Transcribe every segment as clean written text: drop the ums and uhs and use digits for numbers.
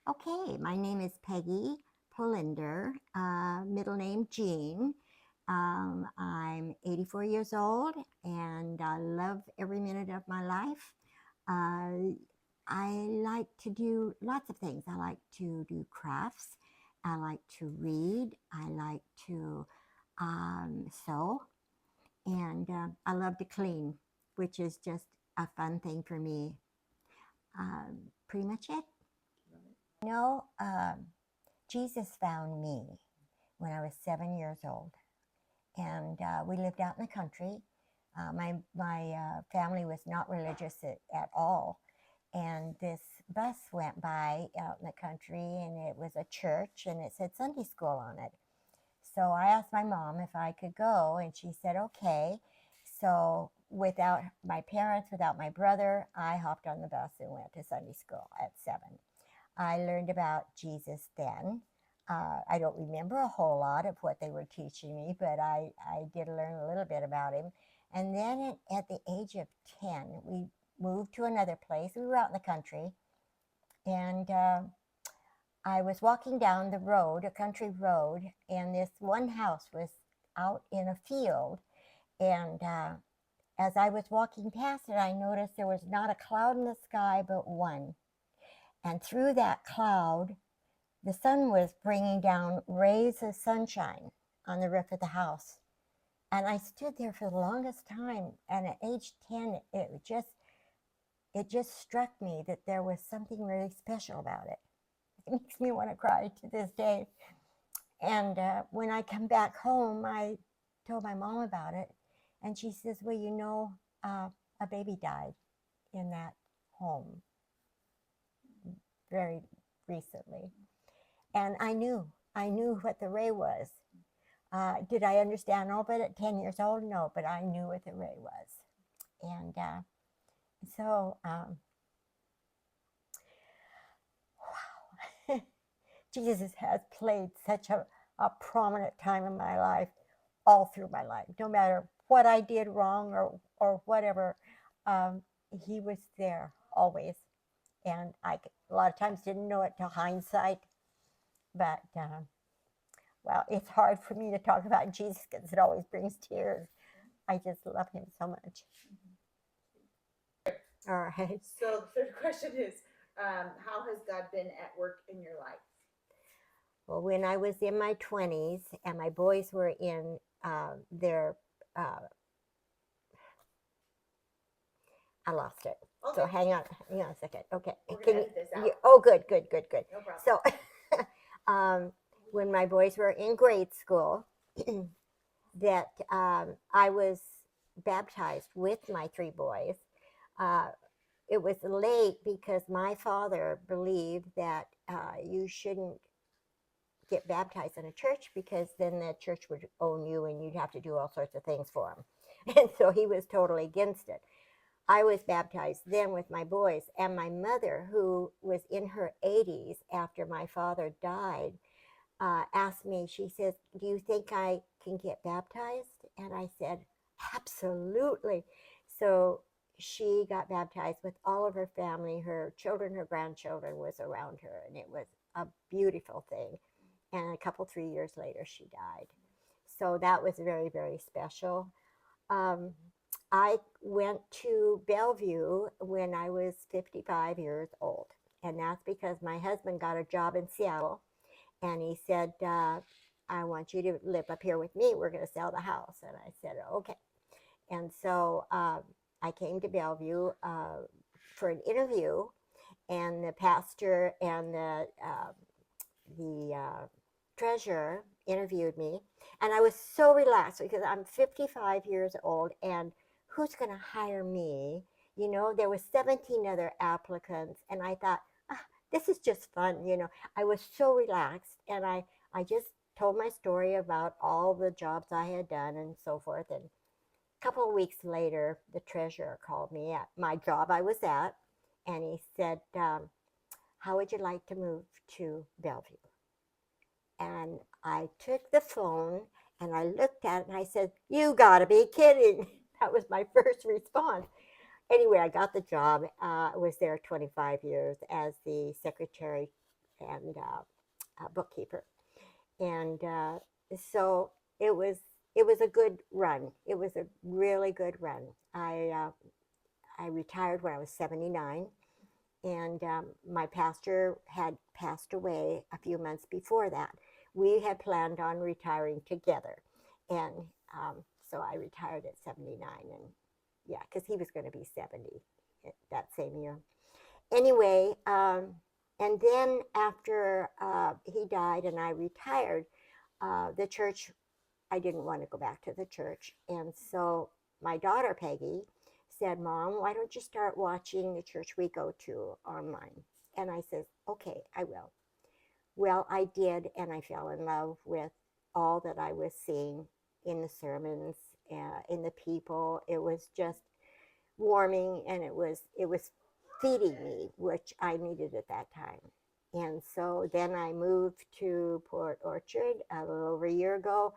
Okay, my name is Peggy Polinder, middle name Jean. I'm 84 years old and I love every minute of my life. Uh, I like to do lots of things. I like to do crafts. I like to read. I like to sew. And I love to clean, which is just a fun thing for me. Pretty much it. You know, Jesus found me when I was 7 years old, and we lived out in the country. My family was not religious at all, and this bus went by out in the country, and it was a church, and it said Sunday school on it. So I asked my mom if I could go, and she said okay. So without my parents, without my brother, I hopped on the bus and went to Sunday school at 7. I learned about Jesus then. I don't remember a whole lot of what they were teaching me, but I did learn a little bit about him. And then at the age of 10, we moved to another place. We were out in the country, and I was walking down the road, a country road, and this one house was out in a field. And as I was walking past it, I noticed there was not a cloud in the sky but one. And through that cloud, the sun was bringing down rays of sunshine on the roof of the house. And I stood there for the longest time. And at age 10, it just struck me that there was something really special about it. It makes me want to cry to this day. And when I come back home, I told my mom about it. And she says, well, a baby died in that home very recently. And I knew what the ray was. Did I understand all of it at 10 years old? No, but I knew what the ray was. And so, wow, Jesus has played such a prominent time in my life, all through my life. No matter what I did wrong or whatever, um, he was there always. And I a lot of times didn't know it till hindsight, but well, it's hard for me to talk about Jesus because it always brings tears. I just love him so much. All right. So the third question is, how has God been at work in your life? Well, when I was in my 20s and my boys were in their, I lost it. Okay. So hang on a second. Okay. Can you? Oh, good, good, good, good. No problem. So, when my boys were in grade school, that I was baptized with my three boys. Uh, it was late because my father believed that you shouldn't get baptized in a church because then the church would own you and you'd have to do all sorts of things for him. And so he was totally against it. I was baptized then with my boys, and my mother, who was in her 80s after my father died, asked me, she says, do you think I can get baptized? And I said, absolutely. So she got baptized with all of her family. Her children, her grandchildren was around her, and it was a beautiful thing. And a couple, 3 years later, she died. So that was very, very special. I went to Bellevue when I was 55 years old. And that's because my husband got a job in Seattle. And he said, I want you to live up here with me. We're going to sell the house. And I said, okay. And so I came to Bellevue for an interview. And the pastor and the treasurer interviewed me. And I was so relaxed because I'm 55 years old, and who's going to hire me? You know, there were 17 other applicants, and I thought, this is just fun. You know, I was so relaxed, and I just told my story about all the jobs I had done and so forth. And a couple of weeks later, the treasurer called me at my job I was at, and he said, how would you like to move to Bellevue? And I took the phone and I looked at it and I said, you gotta be kidding. That was my first response. Anyway, I got the job. I was there 25 years as the secretary and bookkeeper. And so it was it was a good run. It was a really good run. I retired when I was 79, and my pastor had passed away a few months before that. We had planned on retiring together, and so I retired at 79, and yeah, because he was going to be 70 that same year. Anyway, and then after he died and I retired, the church, I didn't want to go back to the church. And so my daughter, Peggy, said, Mom, why don't you start watching the church we go to online? And I said, okay, I will. Well, I did, and I fell in love with all that I was seeing in the sermons, in the people. It was just warming, and it was feeding me, which I needed at that time. And so then I moved to Port Orchard a little over a year ago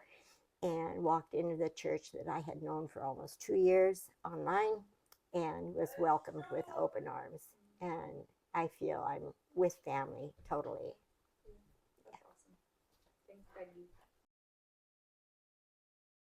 and walked into the church that I had known for almost 2 years online and was welcomed with open arms. And I feel I'm with family totally. That's awesome. Thanks, Peggy.